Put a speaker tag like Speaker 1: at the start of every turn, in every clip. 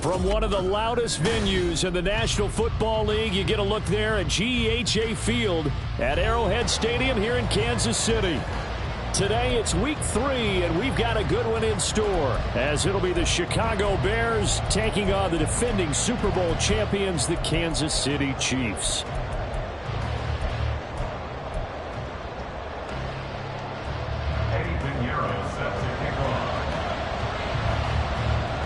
Speaker 1: From one of the loudest venues in the National Football League, you get a look there at GEHA Field at Arrowhead Stadium here in Kansas City. Today it's week 3, and we've got a good one in store, as it'll be the Chicago Bears taking on the defending Super Bowl champions, the Kansas City Chiefs.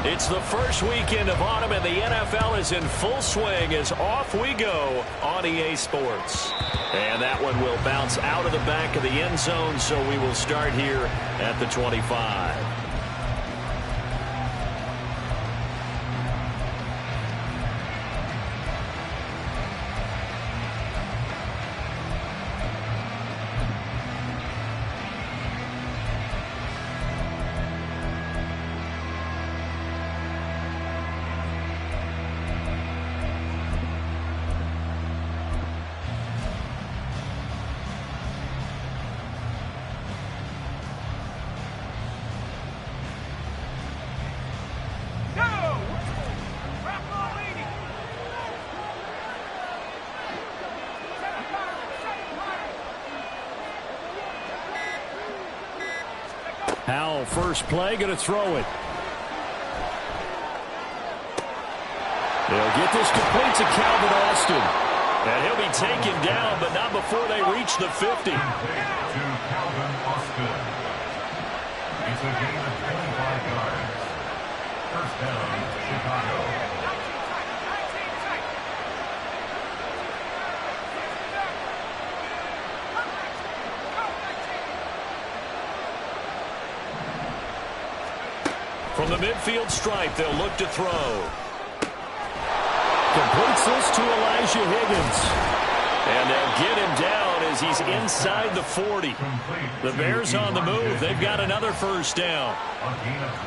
Speaker 1: It's the first weekend of autumn, and the NFL is in full swing as off we go on EA Sports. And that one will bounce out of the back of the end zone, so we will start here at the 25. Howell, first play, going to throw it. They'll get this complete to Calvin Austin. And he'll be taken down, but not before they reach the 50.
Speaker 2: To Calvin Austin. It's a gain of 25 yards. First down, Chicago.
Speaker 1: From the midfield stripe, they'll look to throw. Completes this to Elijah Higgins. And they'll get him down as he's inside the 40. The Bears on the move. They've got another first down.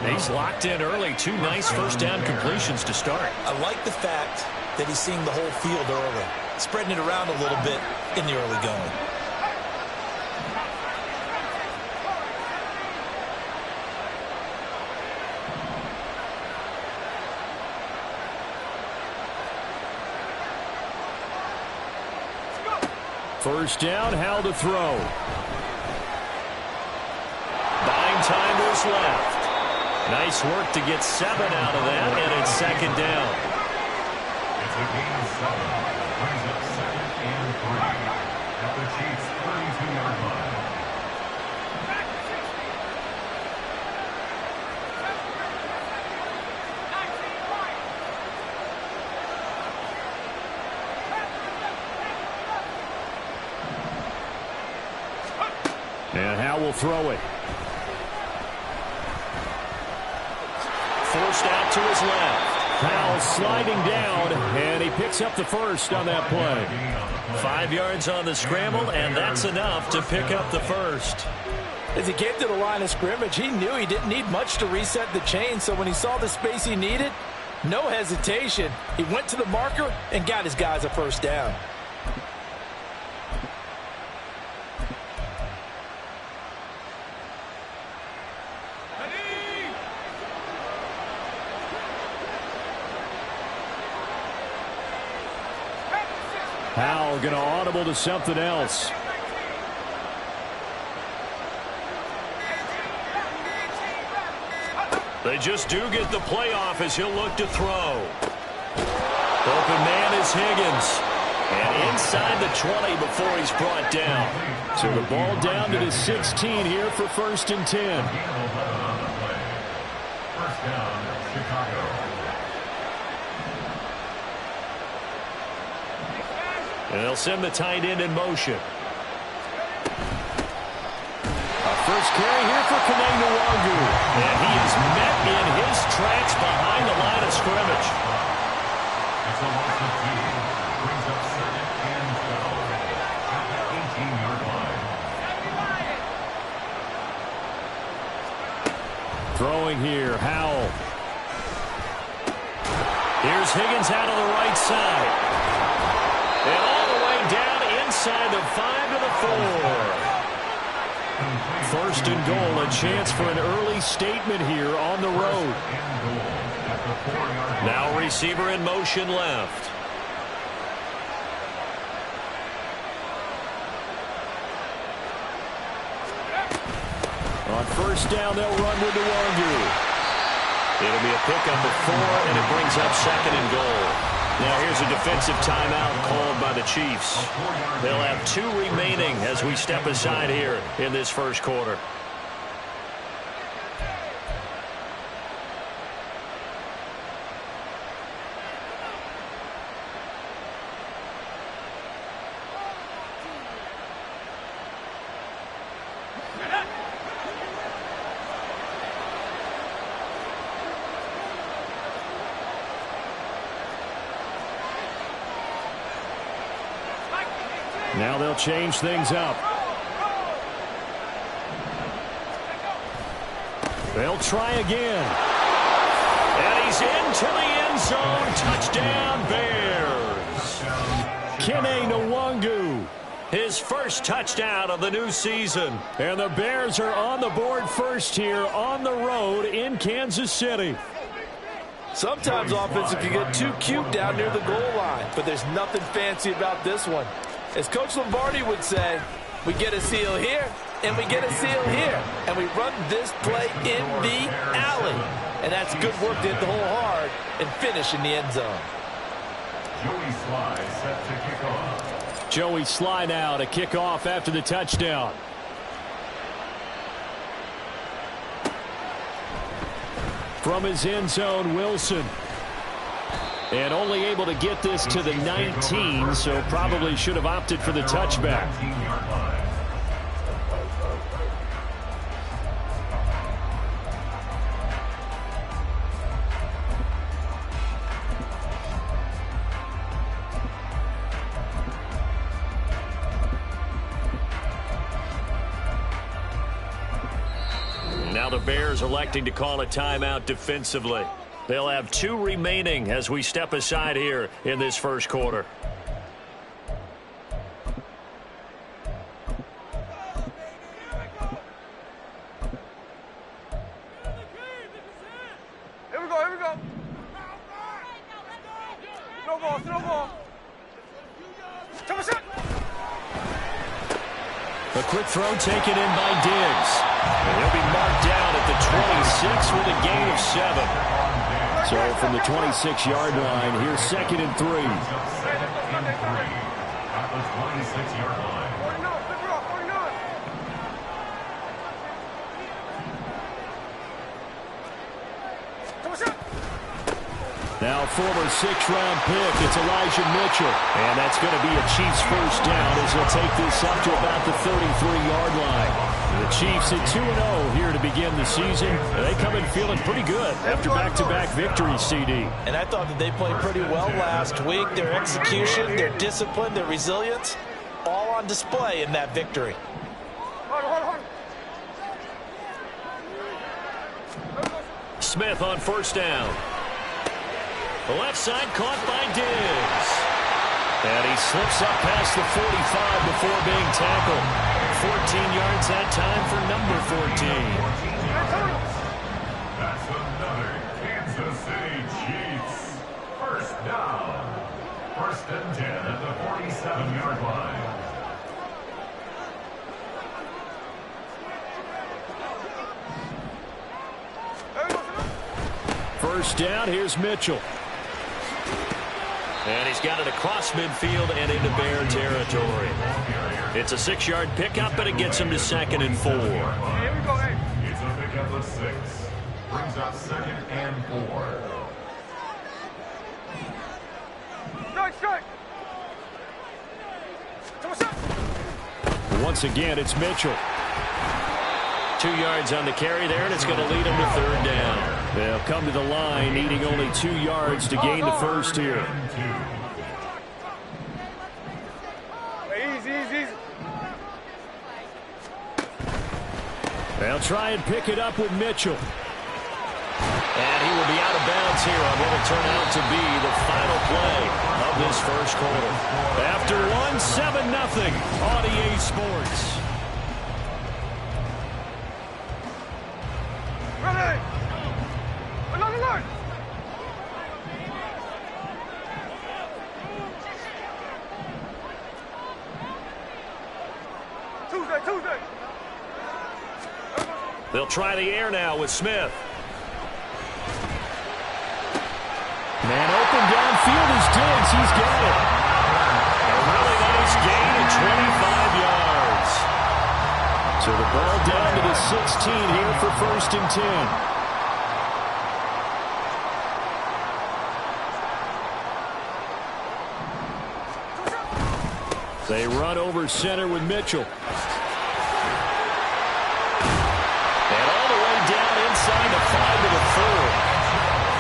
Speaker 1: He's locked in early. 2 nice first down completions to start.
Speaker 3: I like the fact that he's seeing the whole field early, spreading it around a little bit in the early going.
Speaker 1: First down, Howell to throw. Buying time to his left. Nice work to get 7 out of that, and it's second down.
Speaker 2: It's a gain of 7. Brings up 2nd and 3 at the Chiefs' 32-yard line.
Speaker 1: And Howell will throw it. Forced out to his left. Howell sliding down, and he picks up the first on that play. 5 yards on the scramble, and that's enough to pick up the first.
Speaker 3: As he came to the line of scrimmage, he knew he didn't need much to reset the chain, so when he saw the space he needed, no hesitation. He went to the marker and got his guys a first down.
Speaker 1: Howell going to audible to something else. They just do get the playoff as he'll look to throw. Open man is Higgins. And inside the 20 before he's brought down. So the ball down to the 16 here for 1st and 10.
Speaker 2: First down, Chicago.
Speaker 1: And they'll send the tight end in motion. A first carry here for Kene Nwangu. And he is met in his tracks behind the line of scrimmage.
Speaker 2: It's a loss of 2. Brings up 2nd and 12 at the 18-yard line.
Speaker 1: Throwing here, Howell. Here's Higgins out of the right side. And all the way down inside the 5 to the 4. First and goal, a chance for an early statement here on the road.
Speaker 4: Now receiver in motion left.
Speaker 1: On first down, they'll run with Nwangu.
Speaker 4: It'll be a pickup of 4, and it brings up second and goal. Now here's a defensive timeout called by the Chiefs. They'll have 2 remaining as we step aside here in this first quarter.
Speaker 1: Now they'll change things up. They'll try again.
Speaker 4: And he's into the end zone. Touchdown, Bears.
Speaker 1: Kene Nwangu.
Speaker 4: His first touchdown of the new season.
Speaker 1: And the Bears are on the board first here on the road in Kansas City.
Speaker 3: Sometimes offense can get too cute down near the goal line, but there's nothing fancy about this one. As Coach Lombardi would say, we get a seal here, and we get a seal here, and we run this play in the alley. And that's good work to hit the hole hard and finish in the end zone.
Speaker 2: Joey Sly set to kick off.
Speaker 1: Joey Sly now to kick off after the touchdown. From his end zone, Wilson. And only able to get this to the 19, so probably should have opted for the touchback.
Speaker 4: Now the Bears electing to call a timeout defensively. They'll have 2 remaining as we step aside here in this first quarter.
Speaker 5: Here we go, here we go. Throw ball.
Speaker 1: A quick throw taken in by Diggs. And he'll be marked down at the 26 with a gain of 7. So from the 26-yard line, here's 2nd and 3.
Speaker 2: At the 26-yard line.
Speaker 5: 49.
Speaker 1: Now former 6th-round pick, it's Elijah Mitchell. And that's going to be a Chiefs first down as they'll take this up to about the 33-yard line. The Chiefs at 2-0 here to begin the season. They come in feeling pretty good after back-to-back victories, CD.
Speaker 3: And I thought that they played pretty well last week. Their execution, their discipline, their resilience, all on display in that victory.
Speaker 4: Smith on first down. The left side caught by Diggs. And he slips up past the 45 before being tackled. 14 yards that time for number 14.
Speaker 2: That's another Kansas City Chiefs. First down. 1st and 10 at the 47-yard line.
Speaker 1: First down, here's Mitchell.
Speaker 4: And he's got it across midfield and into Bear territory. It's a 6-yard pickup, but it gets him to 2nd and 4.
Speaker 2: It's a pickup of 6. Brings up 2nd and 4.
Speaker 5: Strike.
Speaker 1: Once again, it's Mitchell.
Speaker 4: 2 yards on the carry there, and it's going to lead him to 3rd down.
Speaker 1: They'll come to the line, needing only 2 yards to gain the first here.
Speaker 5: Easy.
Speaker 1: They'll try and pick it up with Mitchell.
Speaker 4: And he will be out of bounds here on what will turn out to be the final play of this first quarter.
Speaker 1: After one, 7-0 on EA Sports.
Speaker 4: They'll try the air now with Smith.
Speaker 1: Man open downfield is Diggs. He's got it.
Speaker 4: A really nice gain of 25 yards.
Speaker 1: So the ball down to the 16 here for 1st and 10. They run over center with Mitchell.
Speaker 4: And all the way down inside the 5 to the 4.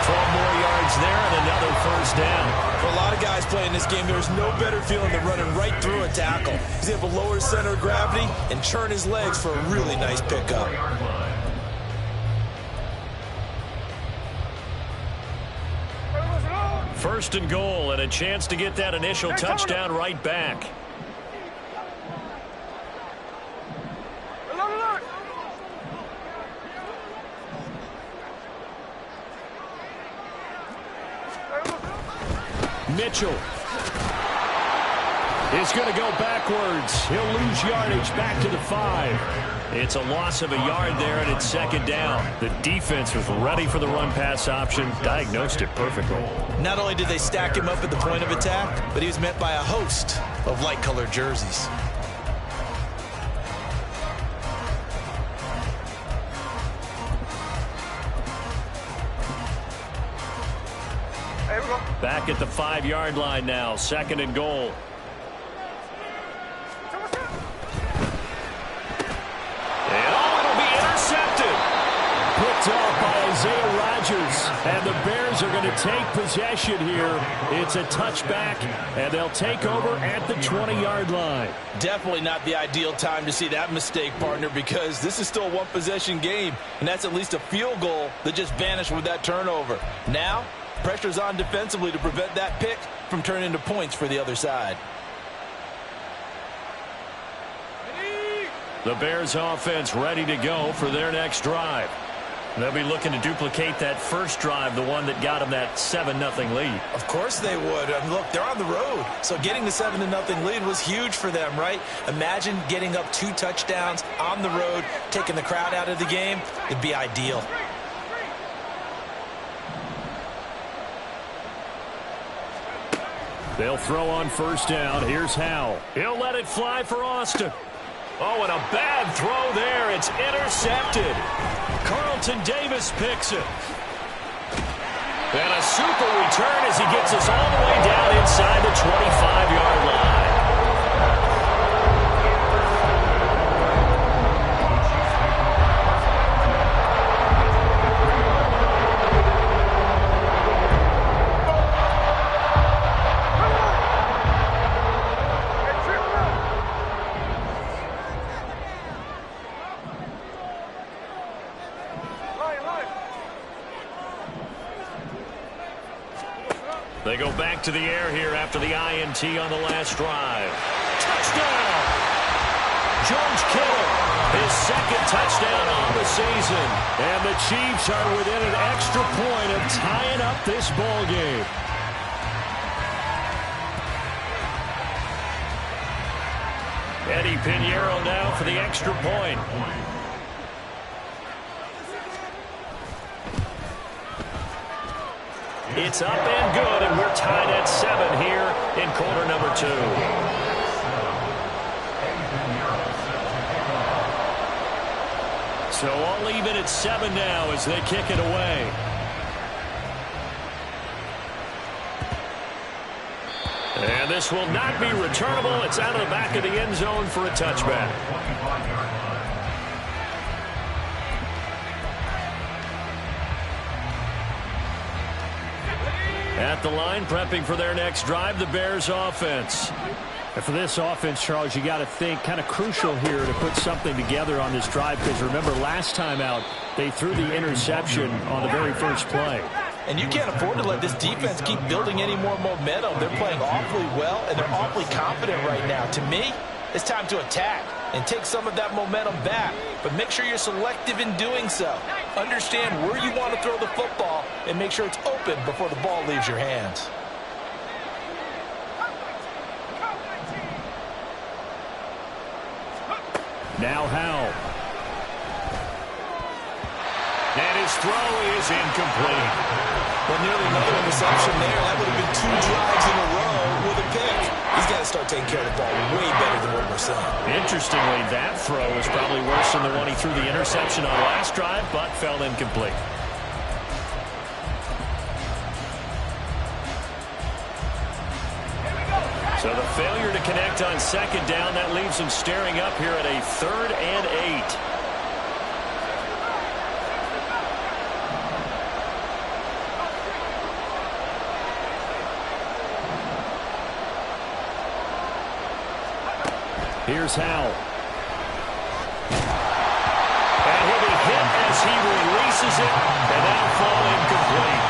Speaker 4: 12 more yards there and another 1st down.
Speaker 3: For a lot of guys playing this game, there's no better feeling than running right through a tackle. He's able to lower his center of gravity and churn his legs for a really nice pickup.
Speaker 4: First and goal, and a chance to get that initial touchdown right back.
Speaker 1: Mitchell is going to go backwards. He'll lose yardage back to the 5.
Speaker 4: It's a loss of a yard there, and it's 2nd down.
Speaker 1: The defense was ready for the run-pass option, diagnosed it perfectly.
Speaker 3: Not only did they stack him up at the point of attack, but he was met by a host of light-colored jerseys.
Speaker 1: Back at the 5-yard line now, 2nd and goal.
Speaker 4: And it'll be intercepted.
Speaker 1: Picked off by Isaiah Rodgers. And the Bears are going to take possession here. It's a touchback, and they'll take over at the 20-yard line.
Speaker 3: Definitely not the ideal time to see that mistake, partner, because this is still a one-possession game, and that's at least a field goal that just vanished with that turnover. Now, pressure's on defensively to prevent that pick from turning into points for the other side.
Speaker 1: The Bears offense ready to go for their next drive.
Speaker 4: They'll be looking to duplicate that first drive, the one that got them that 7-0 lead.
Speaker 3: Of course they would. I mean, look, they're on the road, so getting the 7-0 lead was huge for them, right? Imagine getting up 2 touchdowns on the road, taking the crowd out of the game. It'd be ideal.
Speaker 1: They'll throw on 1st down. Here's Howell. He'll let it fly for Austin.
Speaker 4: Oh, and a bad throw there. It's intercepted.
Speaker 1: Carlton Davis picks it.
Speaker 4: And a super return as he gets us all the way down inside the 25-yard line. They go back to the air here after the INT on the last drive. Touchdown! George Kittle, his 2nd touchdown on the season.
Speaker 1: And the Chiefs are within an extra point of tying up this ball game.
Speaker 4: Eddie Pinheiro now for the extra point. It's up and good, and we're tied at 7 here in quarter number 2.
Speaker 1: So all even at 7 now as they kick it away.
Speaker 4: And this will not be returnable. It's out of the back of the end zone for a touchback.
Speaker 1: At the line, prepping for their next drive, the Bears offense. And for this offense, Charles, you got to think kind of crucial here to put something together on this drive, because remember last time out, they threw the interception on the very first play.
Speaker 3: And you can't afford to let this defense keep building any more momentum. They're playing awfully well, and they're awfully confident right now. To me, it's time to attack and take some of that momentum back. But make sure you're selective in doing so. Understand where you want to throw the football and make sure it's open before the ball leaves your hands.
Speaker 1: Now Howell. And his throw is incomplete.
Speaker 3: Well, nearly another interception there. That would have been 2 drives in a row with a pick. He's got to start taking care of the ball way better than what we're seeing.
Speaker 1: Interestingly, that throw was probably worse than the one he threw the interception on last drive, but fell incomplete. So the failure to connect on second down, that leaves him staring up here at a 3rd and 8. Here's Howell. And he'll be hit as he releases it, and that'll fall incomplete.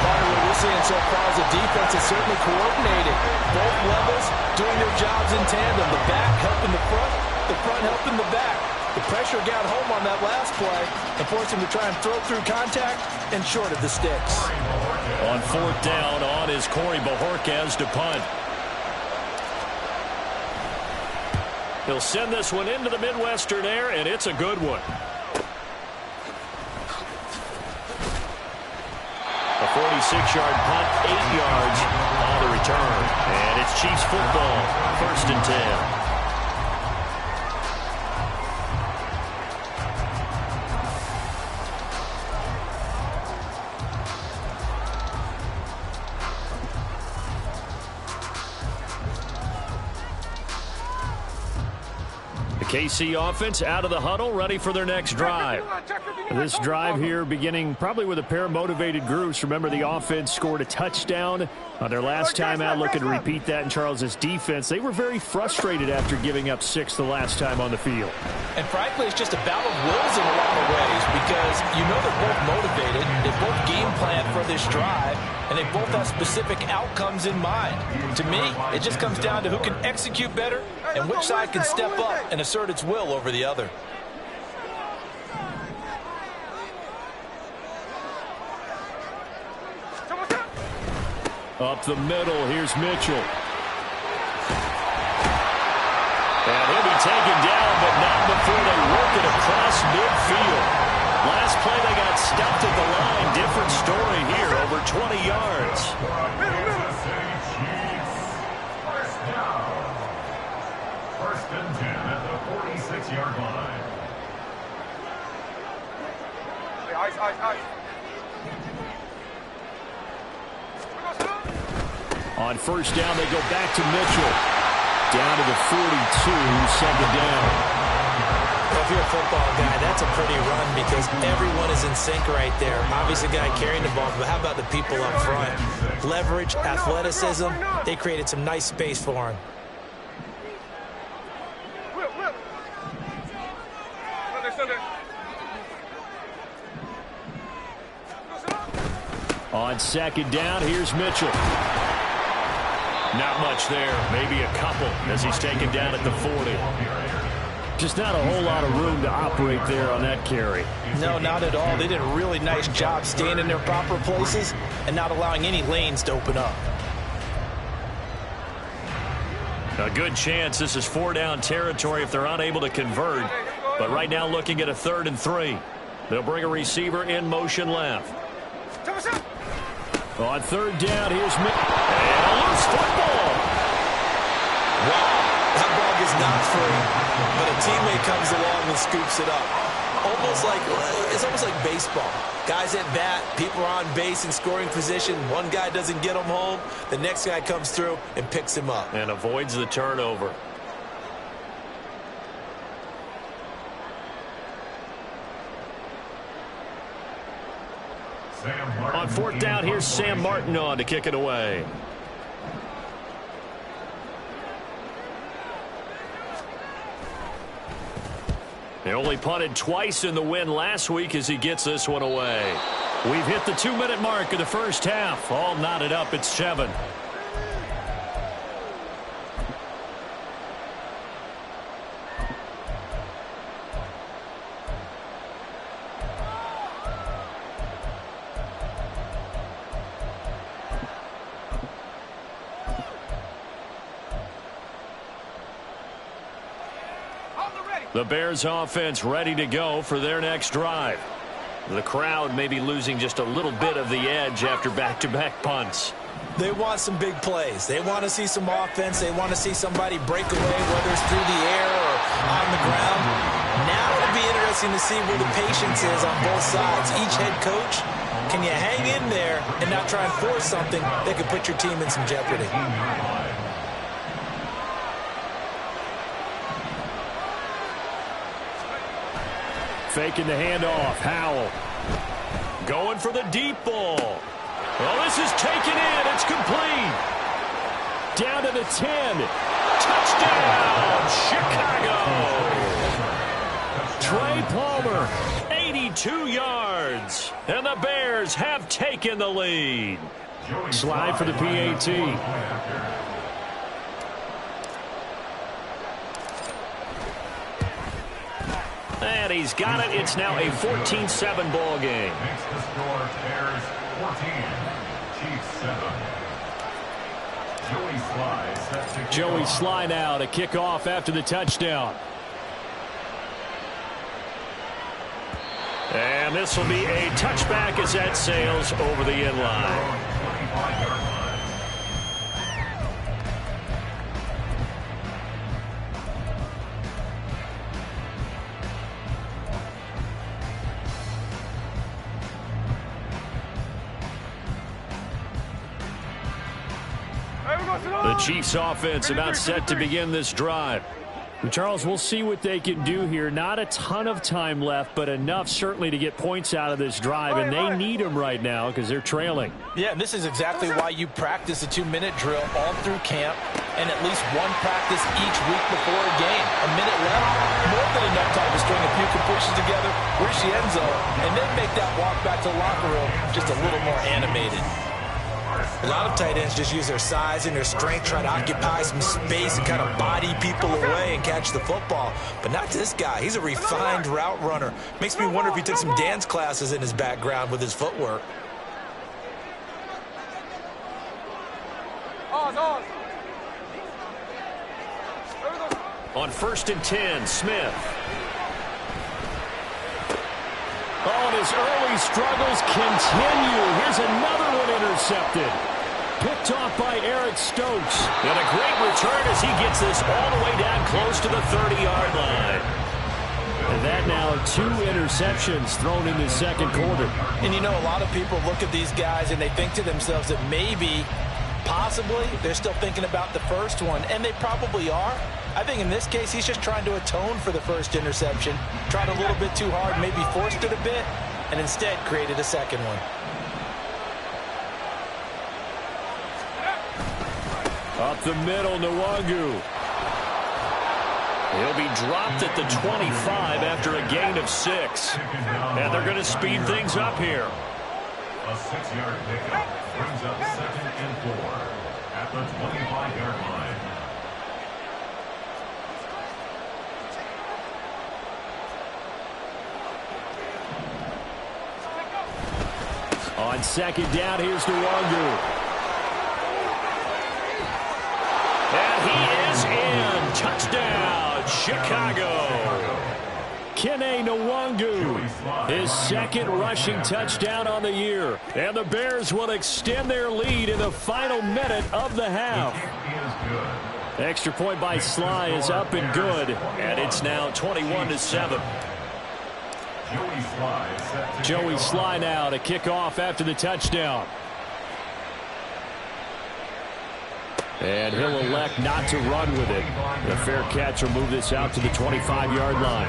Speaker 3: What we're seeing so far is the defense is certainly coordinated. Both levels doing their jobs in tandem. The back helping the front helping the back. The pressure got home on that last play and forced him to try and throw through contact and short of the sticks.
Speaker 1: On 4th down, on is Corey Bojorquez to punt. He'll send this one into the Midwestern air, and it's a good one. A 46-yard punt, 8 yards on the return. And it's Chiefs football, 1st and 10. KC offense out of the huddle, ready for their next drive. This drive here beginning probably with a pair of motivated groups. Remember, the offense scored a touchdown on their last time out, looking to repeat that in Charles's defense. They were very frustrated after giving up 6 the last time on the field.
Speaker 3: And frankly, it's just a battle of wills in a lot of ways because you know they're both motivated. They both game plan for this drive, and they both have specific outcomes in mind. To me, it just comes down to who can execute better and which side can step up and assert its will over the other.
Speaker 1: Up the middle, here's Mitchell. And he'll be taken down, but not before they work it across midfield. Last play, they got stuffed at the line. Different story here, over 20 yards.
Speaker 2: Kansas City Chiefs. First down. 1st and 10 at the 46-yard line.
Speaker 5: Ice, ice, ice.
Speaker 1: On 1st down, they go back to Mitchell. Down to the 42, 2nd down.
Speaker 3: Well, if you're a football guy, that's a pretty run because everyone is in sync right there. Obviously, the guy carrying the ball, but how about the people up front? Leverage, athleticism, they created some nice space for him.
Speaker 1: On 2nd down, here's Mitchell. Not much there, maybe a couple as he's taken down at the 40. Just not a whole lot of room to operate there on that carry.
Speaker 3: No, not at all. They did a really nice job staying in their proper places and not allowing any lanes to open up.
Speaker 1: A good chance this is 4-down territory if they're unable to convert. But right now looking at a 3rd and 3. They'll bring a receiver in motion left. On 3rd down, here's Mitchell. And a loose football.
Speaker 3: Wow, that ball gets knocked free, but a teammate comes along and scoops it up. It's almost like baseball. Guys at bat, people are on base in scoring position. One guy doesn't get him home. The next guy comes through and picks him up.
Speaker 1: And avoids the turnover. On 4th down, here's Sam Martin on to kick it away. They only punted twice in the win last week as he gets this one away. We've hit the 2-minute mark of the first half. All knotted up at 7. The Bears offense ready to go for their next drive. The crowd may be losing just a little bit of the edge after back-to-back punts.
Speaker 3: They want some big plays. They want to see some offense. They want to see somebody break away, whether it's through the air or on the ground. Now it'll be interesting to see where the patience is on both sides. Each head coach, can you hang in there and not try and force something that could put your team in some jeopardy?
Speaker 1: Faking the handoff. Howell. Going for the deep ball. Well, this is taken in. It's complete. Down to the 10. Touchdown, Chicago. Trey Palmer, 82 yards. And the Bears have taken the lead. Slide for the PAT. And he's got it. It's now a 14-7 ball game.
Speaker 2: Makes the score Bears 14, Chiefs 7.
Speaker 1: Joey Sly now to kick off after the touchdown. And this will be a touchback as that sails over the end line. The Chiefs offense about set to begin this drive.
Speaker 6: Charles, we'll see what they can do here. Not a ton of time left, but enough certainly to get points out of this drive, and they need them right now because they're trailing.
Speaker 3: Yeah, and this is exactly why you practice a 2-minute drill all through camp and at least one practice each week before a game. A minute left, more than enough time to string a few completions together, reach the end zone, and then make that walk back to the locker room just a little more animated. A lot of tight ends just use their size and their strength, try to occupy some space and kind of body people away and catch the football. But not this guy. He's a refined route runner. Makes me wonder if he took some dance classes in his background with his footwork.
Speaker 1: On 1st and 10, Smith. Oh, and his early struggles continue. Here's another one intercepted. Picked off by Eric Stokes. And a great return as he gets this all the way down close to the 30-yard line.
Speaker 6: And that now 2 interceptions thrown in the second quarter.
Speaker 3: And you know, a lot of people look at these guys and they think to themselves that maybe, possibly, they're still thinking about the first one. And they probably are. I think in this case, he's just trying to atone for the first interception. Tried a little bit too hard, maybe forced it a bit, and instead created a second one.
Speaker 1: Up the middle, Nwangu. He'll be dropped at the 25 after a gain of 6. And they're going to speed things up here.
Speaker 2: A 6-yard pickup brings up 2nd and 4 at the 25-yard line.
Speaker 1: On 2nd down, here's Nwangu. And he is in. Touchdown, Chicago. Kene Nwangu, his 2nd rushing touchdown on the year. And the Bears will extend their lead in the final minute of the half. Extra point by Sly is up and good. And it's now 21-7. Joey Sly now to kick off after the touchdown. And he'll elect not to run with it. The fair catch will move this out to the 25-yard line.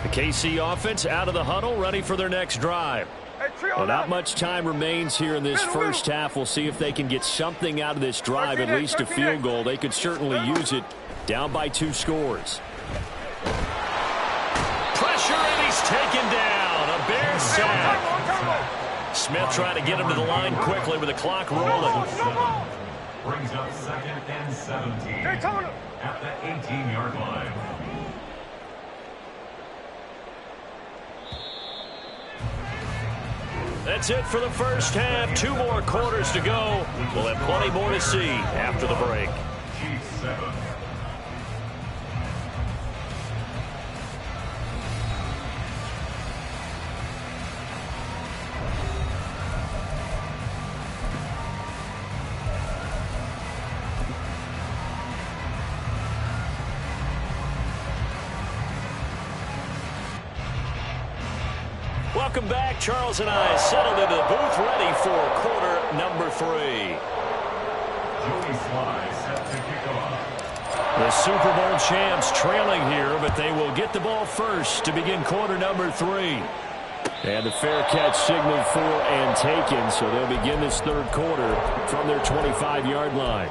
Speaker 1: The KC offense out of the huddle, ready for their next drive. Well, not much time remains here in this first half. We'll see if they can get something out of this drive, at least a field goal. They could certainly use it. Down by 2 scores. Pressure, and he's taken down. A Bear sack. Smith trying to get him to the line quickly with the clock rolling.
Speaker 2: Brings up 2nd and 17 at the 18-yard line.
Speaker 4: That's it for the first half. 2 more quarters to go. We'll have plenty more to see after the break.
Speaker 2: Chiefs 7.
Speaker 4: Welcome back. Charles and I settled into the booth ready for quarter number 3.
Speaker 2: Joey Sly set to kick off.
Speaker 1: The Super Bowl champs trailing here, but they will get the ball first to begin quarter number 3. And the fair catch signaled for and taken, so they'll begin this third quarter from their 25-yard line.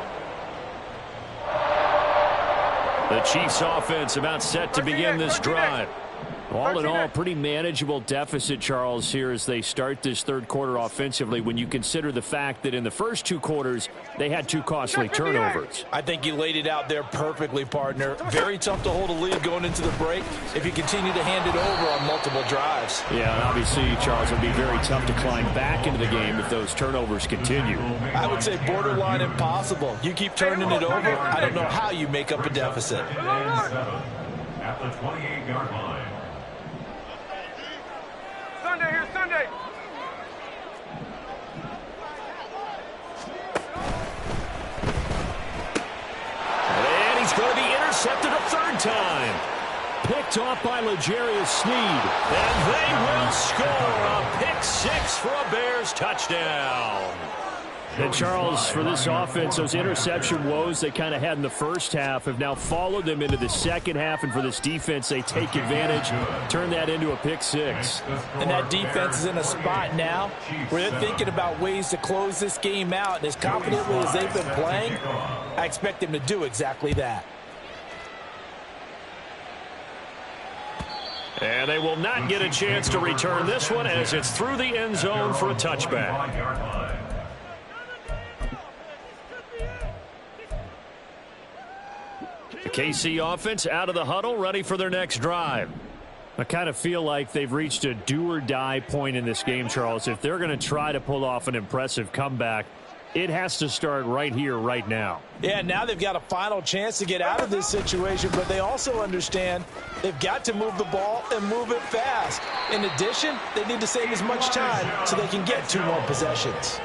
Speaker 1: The Chiefs offense about set to begin this drive. All in all, pretty manageable deficit, Charles, here as they start this third quarter offensively when you consider the fact that in the first 2 quarters, they had 2 costly turnovers.
Speaker 3: I think you laid it out there perfectly, partner. Very tough to hold a lead going into the break if you continue to hand it over on multiple drives.
Speaker 1: Yeah, and obviously, Charles, it would be very tough to climb back into the game if those turnovers continue.
Speaker 3: I would say borderline impossible. You keep turning it over, I don't know how you make up a deficit.
Speaker 2: And 7 at the 28-yard line.
Speaker 5: Sunday here, Sunday.
Speaker 1: And he's going to be intercepted a 3rd time. Picked off by L'Jarius Sneed.
Speaker 4: And they will score a pick 6 for a Bears touchdown.
Speaker 1: And Charles, for this offense, those interception woes they kind of had in the first half have now followed them into the second half. And for this defense, they take advantage, turn that into a pick 6.
Speaker 3: And that defense is in a spot now where they're thinking about ways to close this game out. And as confidently as they've been playing, I expect them to do exactly that.
Speaker 4: And they will not get a chance to return this one as it's through the end zone for a touchback.
Speaker 1: The KC offense out of the huddle, ready for their next drive. I kind of feel like they've reached a do-or-die point in this game, Charles. If they're going to try to pull off an impressive comeback, it has to start right here, right now.
Speaker 3: Yeah, now they've got a final chance to get out of this situation, but they also understand they've got to move the ball and move it fast. In addition, they need to save as much time so they can get 2 more possessions.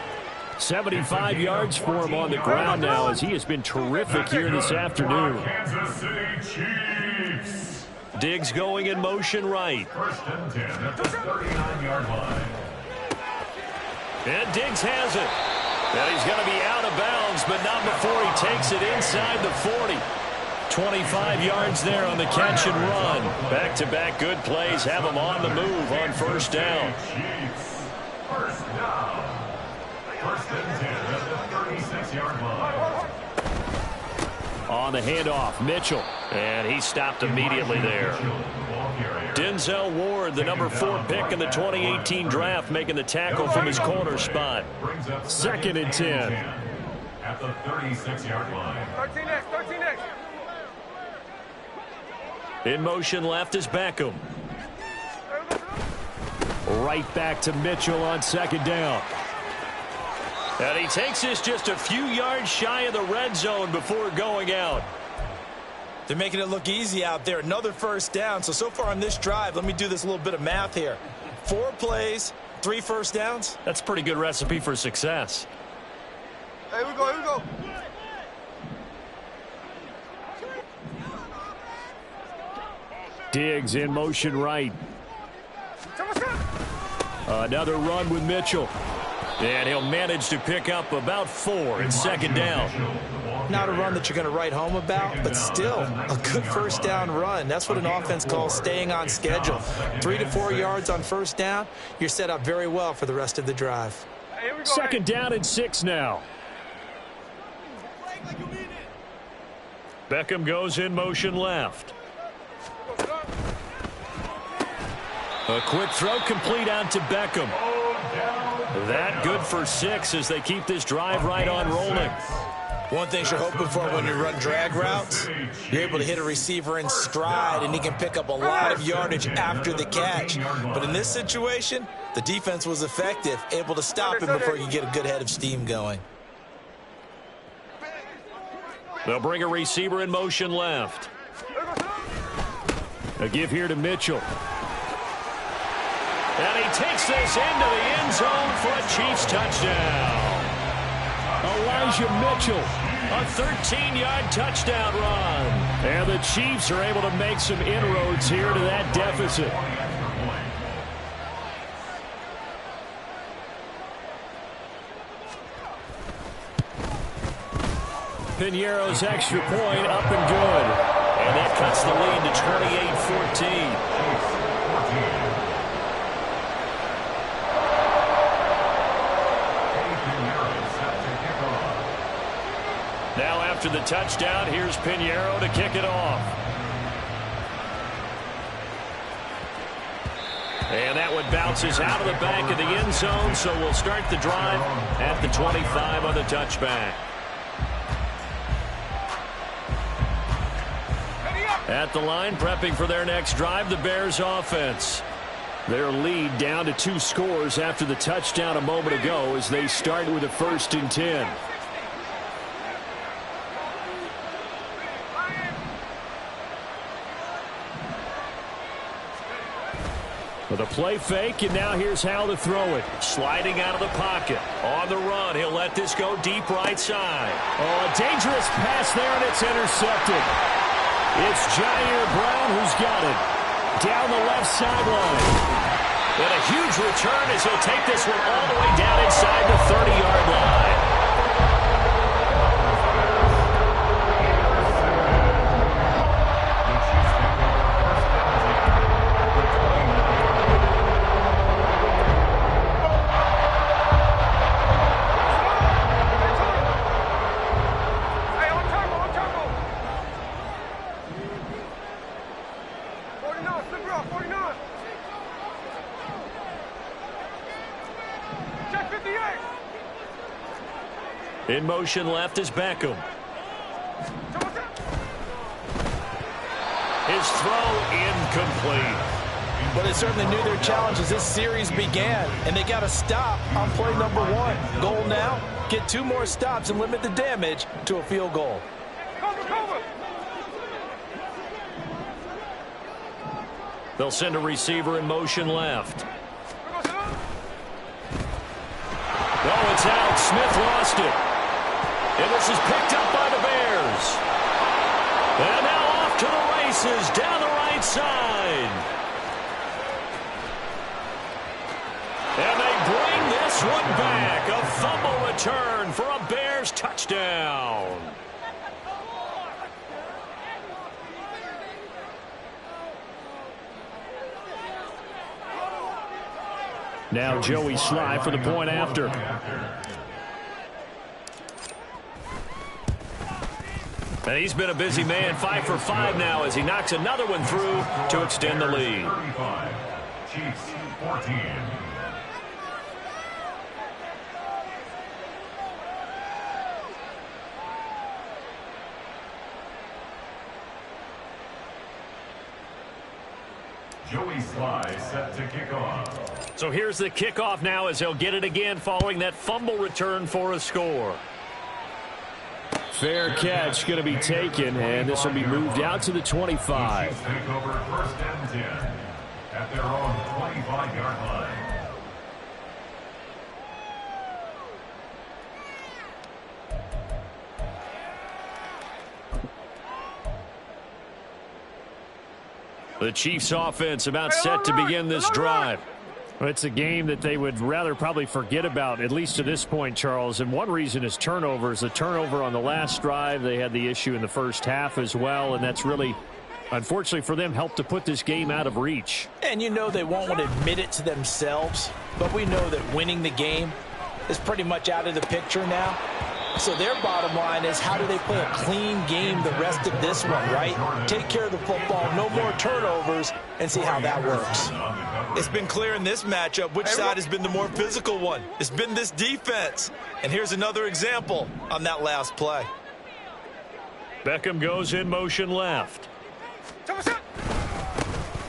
Speaker 1: 75 yards for him on the ground now as he has been terrific here this afternoon.
Speaker 2: Kansas City Chiefs.
Speaker 4: Diggs going in motion right.
Speaker 2: 1st and 10 at the 39-yard line.
Speaker 4: And Diggs has it. And he's going to be out of bounds, but not before he takes it inside the 40. 25 yards there on the catch and run. Back-to-back good plays have him on the move on 1st down.
Speaker 2: Chiefs. 1st down. 1st and 10 at the 36-yard line.
Speaker 1: On the handoff, Mitchell.
Speaker 4: And he stopped immediately there. Denzel Ward, the number 4 pick in the 2018 draft, making the tackle from his corner spot.
Speaker 1: 2nd and 10.
Speaker 2: At the 36-yard line.
Speaker 5: 13X, 13X.
Speaker 4: In motion left is Beckham.
Speaker 1: Right back to Mitchell on 2nd down.
Speaker 4: And he takes this just a few yards shy of the red zone before going out.
Speaker 3: They're making it look easy out there. Another 1st down. So far on this drive, let me do this little bit of math here. 4 plays, 3 1st downs.
Speaker 4: That's a pretty good recipe for success.
Speaker 5: Here we go, here we go.
Speaker 1: Diggs in motion right. Another run with Mitchell.
Speaker 4: And he'll manage to pick up about 4 in 2nd down.
Speaker 3: Not a run that you're going to write home about, but still a good 1st down run. That's what an offense calls staying on schedule. 3 to 4 yards on 1st down, you're set up very well for the rest of the drive.
Speaker 1: 2nd down and 6 now.
Speaker 4: Beckham goes in motion left.
Speaker 1: A quick throw complete out to Beckham.
Speaker 4: That good for 6 as they keep this drive right on rolling.
Speaker 3: One thing you're hoping for when you run drag routes, you're able to hit a receiver in stride and he can pick up a lot of yardage after the catch. But in this situation, The defense was effective, able to stop him before he could get a good head of steam going.
Speaker 4: They'll bring a receiver in motion left.
Speaker 1: A give here to Mitchell.
Speaker 4: And he takes this into the end zone for a Chiefs touchdown.
Speaker 1: Elijah Mitchell.
Speaker 4: A 13-yard touchdown run.
Speaker 1: And the Chiefs are able to make some inroads here to that deficit. Piñeiro's extra point up and good.
Speaker 4: And that cuts the lead to 28-14. Now after the touchdown, here's Piñeiro to kick it off. And that one bounces out of the back of the end zone, so we'll start the drive at the 25 on the touchback. At the line, prepping for their next drive, the Bears offense.
Speaker 1: Their lead down to 2 scores after the touchdown a moment ago as they start with a 1st and 10. With a play fake, and now here's how to throw it.
Speaker 4: Sliding out of the pocket. On the run, he'll let this go deep right side.
Speaker 1: Oh, a dangerous pass there, and it's intercepted. It's Jayy Brown who's got it. Down the left sideline.
Speaker 4: And a huge return as he'll take this one all the way down inside the 30-yard line. In motion left is Beckham. His throw incomplete.
Speaker 3: But they certainly knew their challenge as this series began, and they got to stop on play number 1. Goal now, get 2 more stops and limit the damage to a field goal.
Speaker 4: They'll send a receiver in motion left. Oh, it's out. Smith lost it. And this is picked up by the Bears. And now off to the races down the right side. And they bring this one back. A fumble return for a Bears touchdown.
Speaker 1: Now Joey Sly for the point after.
Speaker 4: And he's been a busy man, 5 for 5 now as he knocks another one through to extend the lead.
Speaker 2: 35, Chiefs 14. Joey Sly set to kick off.
Speaker 4: So here's the kickoff now as he'll get it again following that fumble return for a score.
Speaker 1: Fair catch going to be taken, and this will be moved out to the 25.
Speaker 2: Chiefs take over 1st and 10 at their own 25-yard line.
Speaker 4: The Chiefs offense about set to begin this drive.
Speaker 1: Well, it's a game that they would rather probably forget about, at least to this point, Charles. And one reason is turnovers. The turnover on the last drive, they had the issue in the first half as well, and that's really, unfortunately for them, helped to put this game out of reach.
Speaker 3: And you know they won't want to admit it to themselves, but we know that winning the game is pretty much out of the picture now. So their bottom line is, how do they play a clean game the rest of this one, right? Take care of the football, no more turnovers, and see how that works. It's been clear in this matchup which side has been the more physical one. It's been this defense. And here's another example on that last play.
Speaker 4: Beckham goes in motion left.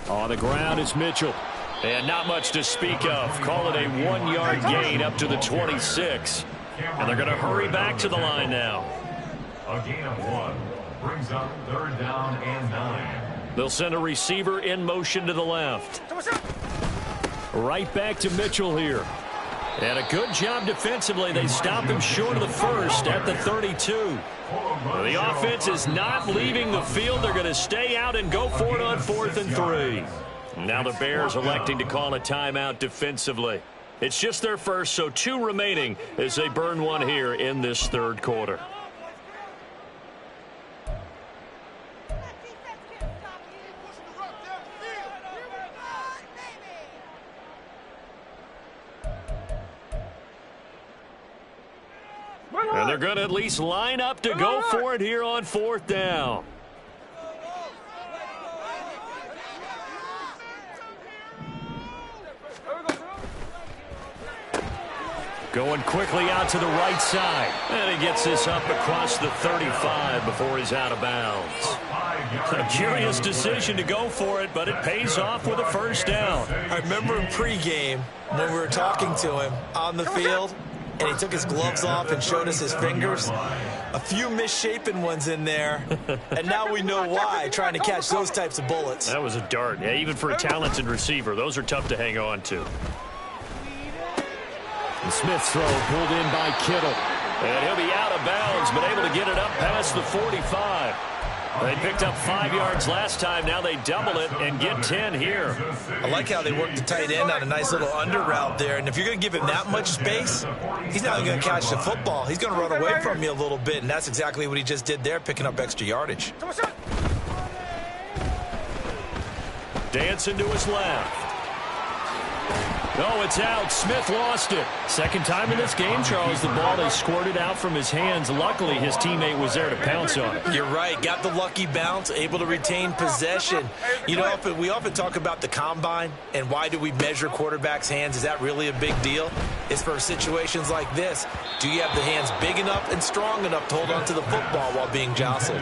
Speaker 1: On the ground is Mitchell. And not much to speak of. Call it a 1-yard gain up to the 26. And they're going to hurry back to the line now.
Speaker 2: A gain of 1 brings up 3rd down and 9.
Speaker 1: They'll send a receiver in motion to the left. Right back to Mitchell here. And a good job defensively. They stop him short of the first at the 32. The offense is not leaving the field. They're going to stay out and go for it on 4th and 3. Now the Bears electing to call a timeout defensively. It's just their first, so 2 remaining as they burn one here in this 3rd quarter. And they're going to at least line up to go for it here on 4th down. Going quickly out to the right side. And he gets this up across the 35 before he's out of bounds. A curious decision to go for it, but it pays off with a 1st down.
Speaker 3: I remember in pregame when we were talking to him on the field, and he took his gloves off and showed us his fingers. A few misshapen ones in there, and now we know why, trying to catch those types of bullets.
Speaker 1: That was a dart. Yeah, even for a talented receiver, those are tough to hang on to. The Smith's throw pulled in by Kittle. And he'll be out of bounds, but able to get it up past the 45. They picked up 5 yards last time. Now they double it and get 10 here.
Speaker 3: I like how they work the tight end on a nice little under route there. And if you're going to give him that much space, he's not going to catch the football. He's going to run away from you a little bit, and that's exactly what he just did there, picking up extra yardage.
Speaker 1: Dancing to his left. Oh, it's out. Smith lost it. Second time in this game, Charles, the ball is squirted out from his hands. Luckily, his teammate was there to pounce on it.
Speaker 3: You're right. Got the lucky bounce, able to retain possession. You know, we often talk about the combine and why do we measure quarterbacks' hands. Is that really a big deal? It's for situations like this. Do you have the hands big enough and strong enough to hold on to the football while being jostled?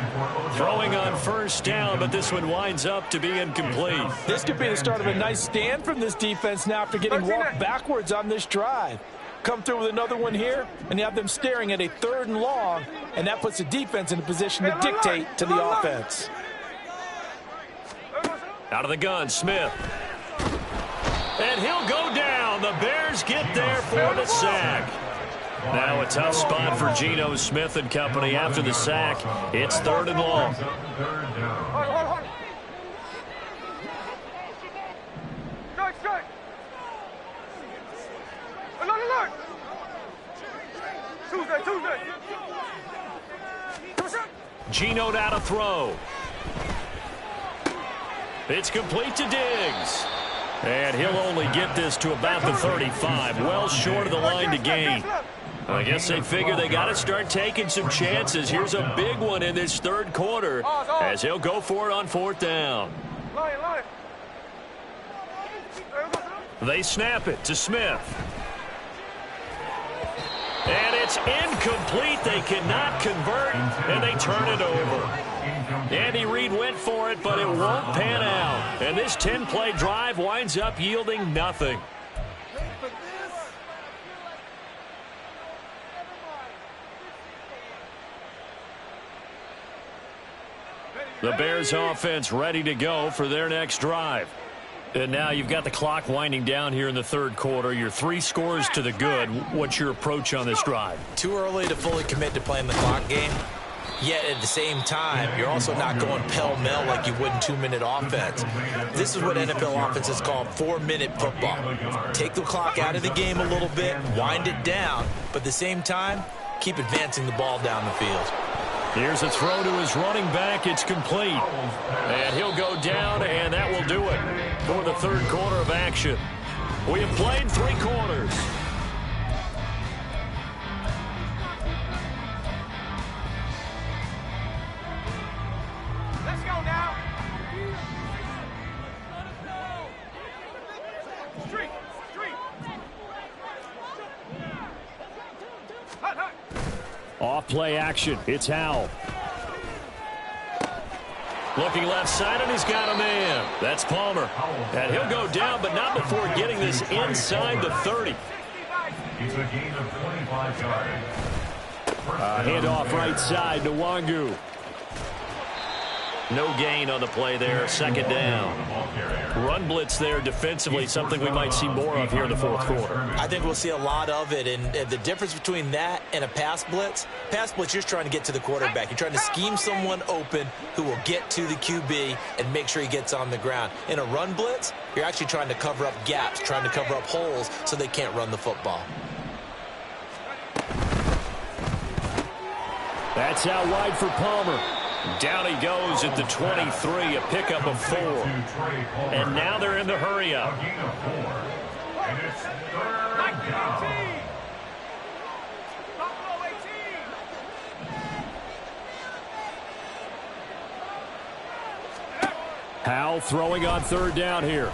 Speaker 1: Throwing on 1st down, but this one winds up to be incomplete.
Speaker 3: This could be the start of a nice stand from this defense now after getting walked backwards on this drive. Come through with another one here, and you have them staring at a 3rd and long, and that puts the defense in a position to dictate to the offense.
Speaker 1: Out of the gun, Smith. And he'll go down. The Bears get there for the sack. Now a tough spot for Geno Smith and company after the sack. It's 3rd and long.
Speaker 5: Strike. Alert. Tuesday.
Speaker 1: Geno now to throw. It's complete to Diggs. And he'll only get this to about the 35, well short of the line to gain. I guess they figure they got to start taking some chances. Here's a big one in this 3rd quarter as he'll go for it on 4th down. They snap it to Smith. And it's incomplete. They cannot convert, and they turn it over. Andy Reid went for it, but it won't pan out. And this 10-play drive winds up yielding nothing. The Bears offense ready to go for their next drive. And now you've got the clock winding down here in the 3rd quarter. You're 3 scores to the good. What's your approach on this drive?
Speaker 3: Too early to fully commit to playing the clock game. Yet at the same time, you're also not going pell-mell like you would in 2-minute offense. This is what NFL offenses call 4-minute football. Take the clock out of the game a little bit, wind it down, but at the same time, keep advancing the ball down the field.
Speaker 1: Here's a throw to his running back. It's complete. And he'll go down, and that will do it for the 3rd quarter of action. We have played 3 quarters.
Speaker 5: Let's go now. Street. Hot.
Speaker 1: Off play action. It's Howell.
Speaker 4: Looking left side, and he's got a man. That's Palmer. And he'll go down, but not before getting this inside the 30.
Speaker 2: It's a gain of 25 yards.
Speaker 1: Handoff right side to Wangu.
Speaker 4: No gain on the play there. Second down. Run blitz there defensively, something we might see more of here in the fourth quarter.
Speaker 3: I think we'll see a lot of it, and the difference between that and a pass blitz, you're just trying to get to the quarterback. You're trying to scheme someone open who will get to the QB and make sure he gets on the ground. In a run blitz, you're actually trying to cover up gaps, trying to cover up holes so they can't run the football.
Speaker 1: That's out wide for Palmer.
Speaker 4: Down he goes at the 23, a pickup of 4. And now they're in the hurry-up.
Speaker 2: A gain of 4. And it's third down.
Speaker 1: Howell throwing on third down here.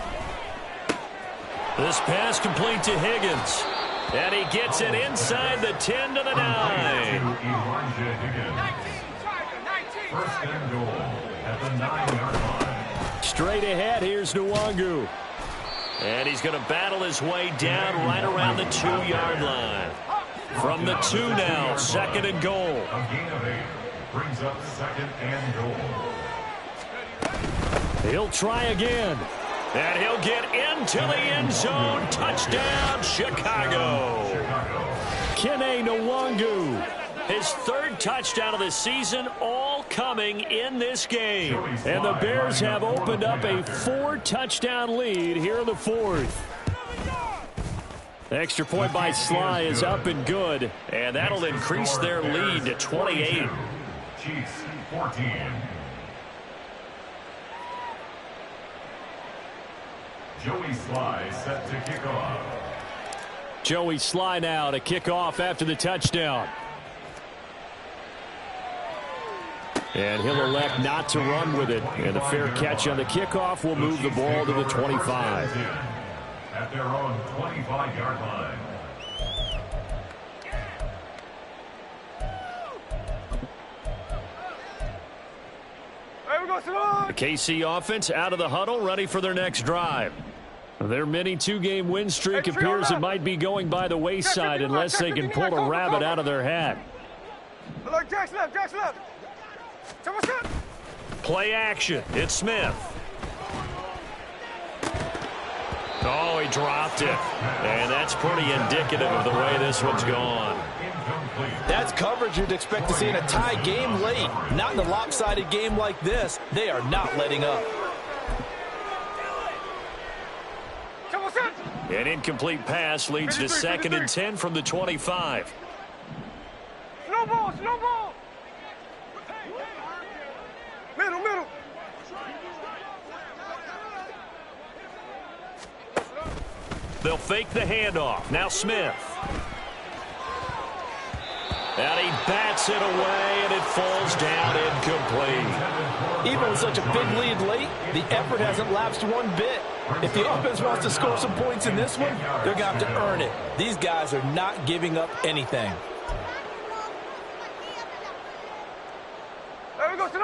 Speaker 4: This pass complete to Higgins. And he gets it inside the 10 to the 9.
Speaker 2: First and goal at the 9-yard line.
Speaker 1: Straight ahead, here's Nwangu.
Speaker 4: And he's going to battle his way down right around the 2-yard line. From the 2 now, second and goal.
Speaker 2: A gain of 8 brings up second and goal.
Speaker 1: He'll try again.
Speaker 4: And he'll get into the end zone. Touchdown, Chicago.
Speaker 1: Kene Nwangu.
Speaker 4: His third touchdown of the season, all coming in this game.
Speaker 1: And the Bears have opened up a 4-touchdown lead here in the fourth. Extra point by Sly is up and good.
Speaker 4: And that'll increase their lead to 28.
Speaker 2: Chiefs 14. Joey Sly set to kick off.
Speaker 1: Joey Sly now to kick off after the touchdown. And he'll elect not to run with it. And a fair catch on the kickoff will move the ball to the 25.
Speaker 2: At their own 25-yard line.
Speaker 1: The KC offense out of the huddle, ready for their next drive. Their mini 2-game win streak appears it might be going by the wayside unless they can pull a rabbit out of their hat.
Speaker 5: Jack's left.
Speaker 4: Play action. It's Smith. Oh, he dropped it. And that's pretty indicative of the way this one's gone.
Speaker 3: That's coverage you'd expect to see in a tie game late. Not in a lopsided game like this. They are not letting up.
Speaker 4: An incomplete pass leads to second and 10 from the 25.
Speaker 5: No ball. Middle.
Speaker 4: They'll fake the handoff. Now Smith. And he bats it away, and it falls down incomplete.
Speaker 3: Even with such a big lead late, the effort hasn't lapsed one bit. If the offense wants to score some points in this one, they're going to have to earn it. These guys are not giving up anything.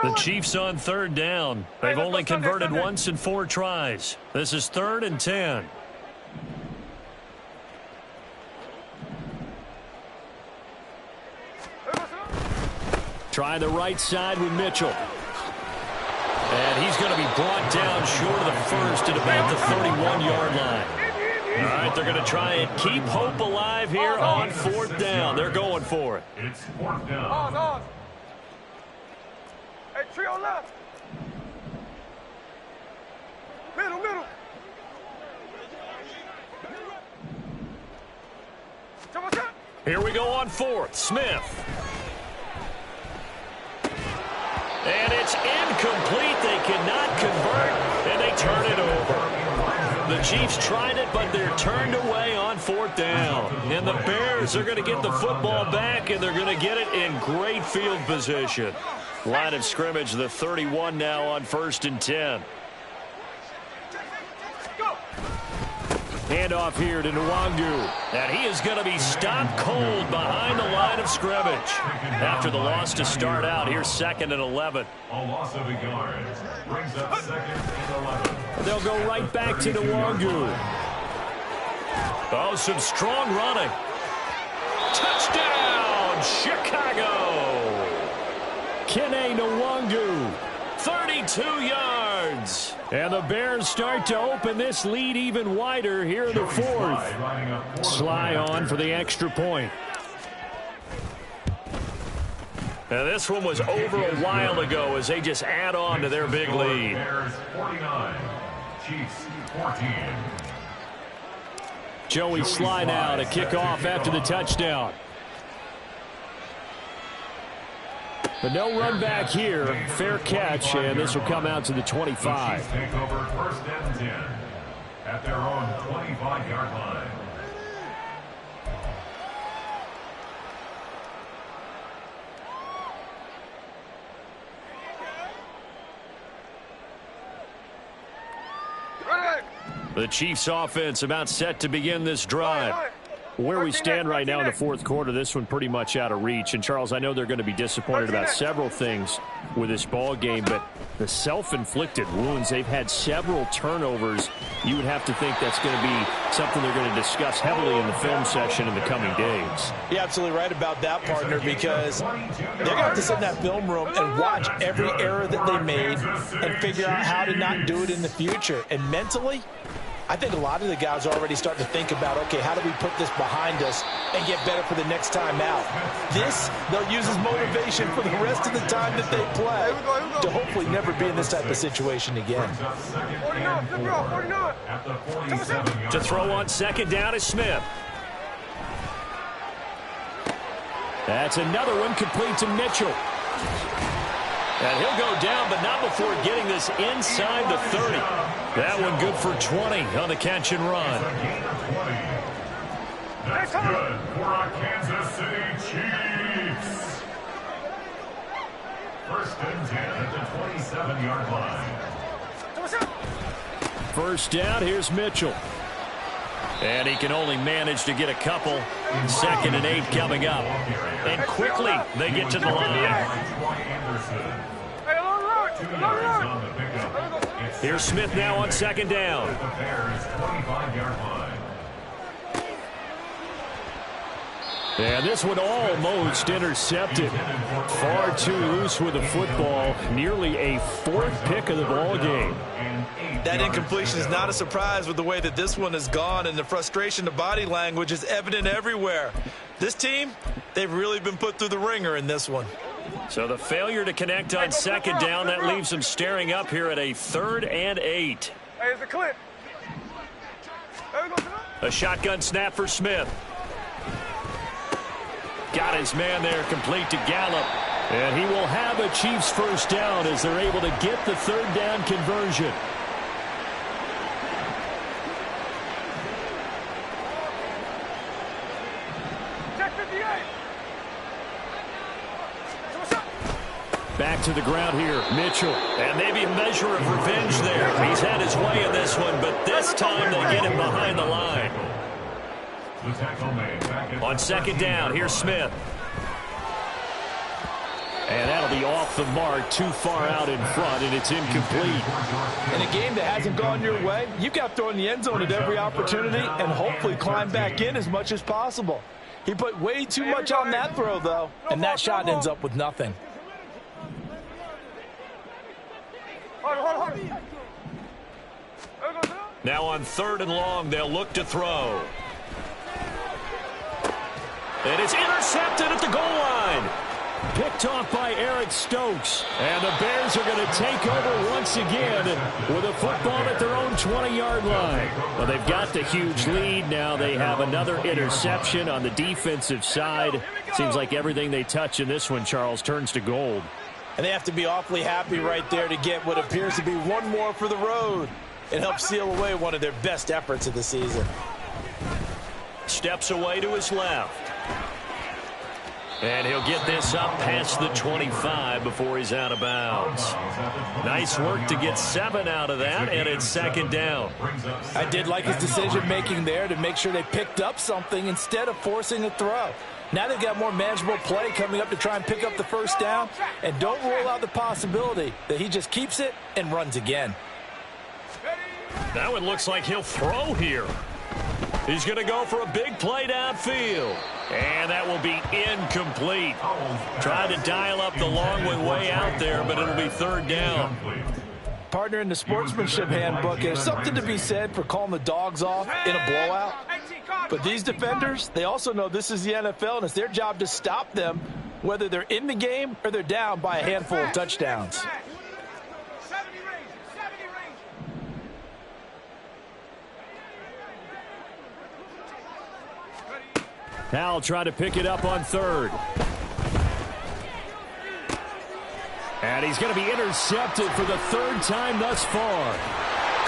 Speaker 4: The Chiefs on third down. They've only converted once in 4 tries. This is 3rd and 10.
Speaker 1: Try the right side with Mitchell.
Speaker 4: And he's going to be brought down short of the first at about the 31-yard line. All right, they're going to try and keep hope alive here on 4th down. They're going for it.
Speaker 2: It's 4th down.
Speaker 5: Hey, trio left. Middle.
Speaker 4: Here we go on 4th. Smith. And it's incomplete. They cannot convert, and they turn it over. The Chiefs tried it, but they're turned away on 4th down. And the Bears are going to get the football back, and they're going to get it in great field position. Line of scrimmage, the 31 now on 1st and 10.
Speaker 1: handoff here to Nwangu.
Speaker 4: And he is going to be stopped cold behind the line of scrimmage. After the loss to start out, here's 2nd and 11.
Speaker 2: A loss of a yard brings up 2nd and 11.
Speaker 1: They'll go right back to Nwangu.
Speaker 4: Oh, some strong running. Touchdown, Chicago.
Speaker 1: Kene Nwangu.
Speaker 4: 32 yards.
Speaker 1: And the Bears start to open this lead even wider here in the 4th. Sly on for the extra point.
Speaker 4: Now this one was over a while ago as they just add on to their big lead.
Speaker 2: Bears 49, Chiefs 14.
Speaker 1: Joey Sly now to kick off after the touchdown. But no run back here. Fair catch, and this will come out to the 25.
Speaker 2: The Chiefs take over 1st and 10 at their own 25-yard line.
Speaker 1: The Chiefs offense about set to begin this drive. Where we stand right now in the 4th quarter, this one pretty much out of reach. And, Charles, I know they're going to be disappointed about several things with this ball game, but the self-inflicted wounds, they've had several turnovers. You would have to think that's going to be something they're going to discuss heavily in the film section in the coming days.
Speaker 3: You're absolutely right about that, partner, because they're going to have to sit in that film room and watch every error that they made and figure out how to not do it in the future. And mentally, I think a lot of the guys are already starting to think about, okay, how do we put this behind us and get better for the next time out? This, they'll use as motivation for the rest of the time that they play to hopefully never be in this type of situation again.
Speaker 4: To throw on 2nd down is Smith.
Speaker 1: That's another one complete to Mitchell.
Speaker 4: And he'll go down, but not before getting this inside the 30. That one good for 20 on the catch and run.
Speaker 2: That's good for our Kansas City Chiefs. 1st and 10 at the 27-yard line.
Speaker 1: 1st down, here's Mitchell.
Speaker 4: And he can only manage to get a couple. 2nd and 8 coming up. And quickly they get to the line. Here's Smith now on 2nd down.
Speaker 1: And this one almost intercepted. Far too loose with the football. Nearly a 4th pick of the ball game.
Speaker 3: That incompletion is not a surprise with the way that this one has gone, and the frustration, the body language is evident everywhere. This team, they've really been put through the ringer in this one.
Speaker 4: So the failure to connect on 2nd down, that leaves them staring up here at a 3rd and 8.
Speaker 5: Hey, it's a clip.
Speaker 4: A shotgun snap for Smith. Got his man there, complete to Gallup.
Speaker 1: And he will have a Chiefs 1st down as they're able to get the 3rd down conversion. Back to the ground here, Mitchell.
Speaker 4: And maybe a measure of revenge there. He's had his way in this one, but this time they get him behind the line. On 2nd down, here's Smith.
Speaker 1: And that'll be off the mark, too far out in front, and it's incomplete.
Speaker 3: In a game that hasn't gone your way, you've got to throw in the end zone at every opportunity and hopefully climb back in as much as possible. He put way too much on that throw, though, and that shot ends up with nothing.
Speaker 4: Now on 3rd and long, they'll look to throw. And it's intercepted at the goal line.
Speaker 1: Picked off by Eric Stokes. And the Bears are going to take over once again with a football at their own 20-yard line. Well, they've got the huge lead. Now they have another interception on the defensive side. Seems like everything they touch in this one, Charles, turns to gold.
Speaker 3: And they have to be awfully happy right there to get what appears to be one more for the road. It helps seal away one of their best efforts of the season.
Speaker 4: Steps away to his left. And he'll get this up past the 25 before he's out of bounds. Nice work to get 7 out of that, and it's second down.
Speaker 3: I did like his decision-making there to make sure they picked up something instead of forcing a throw. Now they've got more manageable play coming up to try and pick up the first down, and don't rule out the possibility that he just keeps it and runs again.
Speaker 4: Now it looks like he'll throw here. He's going to go for a big play downfield. And that will be incomplete. Trying to dial up the long way out there, but it'll be third down.
Speaker 3: Partner, in the sportsmanship handbook, there's something to be said for calling the dogs off in a blowout. But these defenders, they also know this is the NFL, and it's their job to stop them, whether they're in the game or they're down by a handful of touchdowns.
Speaker 1: Howell try to pick it up on third. And he's going to be intercepted for the third time thus far.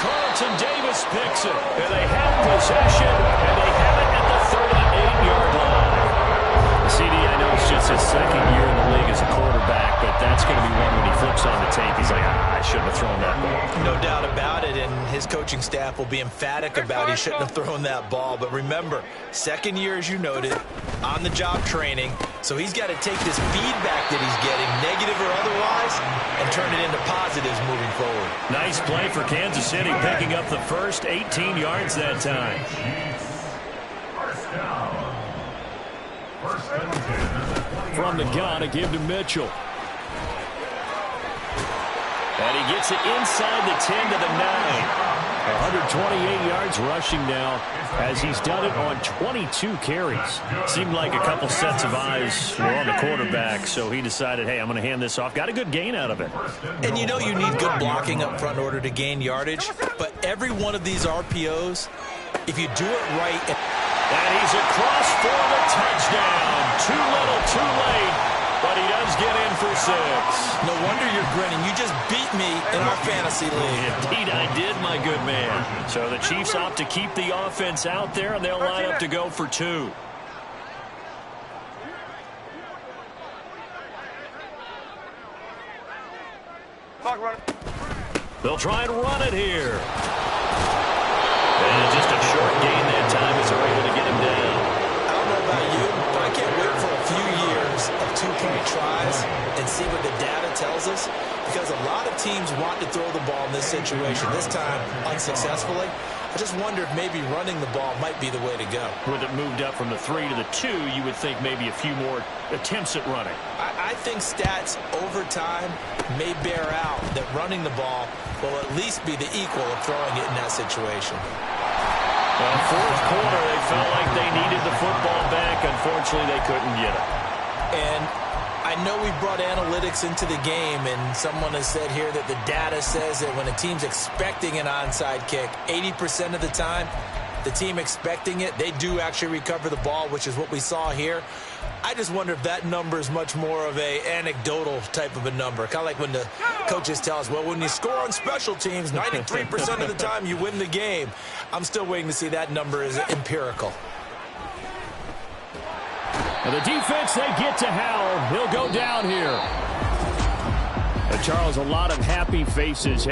Speaker 4: Carlton Davis picks it. And they have possession, and they have it at the 38-yard line.
Speaker 1: CD, I know it's just his second year in the league as a quarterback, but that's going to be one when he flips on the tape. He's like, I shouldn't have thrown that ball.
Speaker 3: No doubt about it, and his coaching staff will be emphatic about he shouldn't have thrown that ball. But remember, second year, as you noted, on-the-job training, so he's got to take this feedback that he's getting, negative or otherwise, and turn it into positives moving forward.
Speaker 4: Nice play for Kansas City, picking up the first 18 yards that time.
Speaker 2: First down. First and 10.
Speaker 1: From the gun, a give to Mitchell.
Speaker 4: And he gets it inside the 10 to the 9.
Speaker 1: 128 yards rushing now as he's done it on 22 carries.
Speaker 4: Seemed like a couple sets of eyes were on the quarterback, so he decided, hey, I'm going to hand this off. Got a good gain out of it.
Speaker 3: And you know you need good blocking up front in order to gain yardage, but every one of these RPOs, if you do it right...
Speaker 4: And he's across for the touchdown. Too little, too late, but he does get in for 6.
Speaker 3: No wonder you're grinning. You just beat me in our fantasy league.
Speaker 4: Indeed I did, my good man. So the Chiefs opt to keep the offense out there, and they'll line up to go for 2. They'll try and run it here. And just a short gain that time as they're able to get him down.
Speaker 3: I don't know about you, but I can't wait for a few years of 2-point tries and see what the data tells us, because a lot of teams want to throw the ball in this situation, this time unsuccessfully. I just wonder if maybe running the ball might be the way to go.
Speaker 4: With it moved up from the 3 to the 2, you would think maybe a few more attempts at running.
Speaker 3: I think stats over time may bear out that running the ball will at least be the equal of throwing it in that situation.
Speaker 4: Well, fourth quarter, they felt like they needed the football back. Unfortunately, they couldn't get it.
Speaker 3: And I know we brought analytics into the game, and someone has said here that the data says that when a team's expecting an onside kick, 80% of the time, the team expecting it, they do actually recover the ball, which is what we saw here. I just wonder if that number is much more of a anecdotal type of a number. Kind of like when the coaches tell us, well, when you score on special teams, 93% of the time you win the game. I'm still waiting to see that number is empirical.
Speaker 1: And the defense, they get to Howell. He'll go down here. Charles, a lot of happy faces.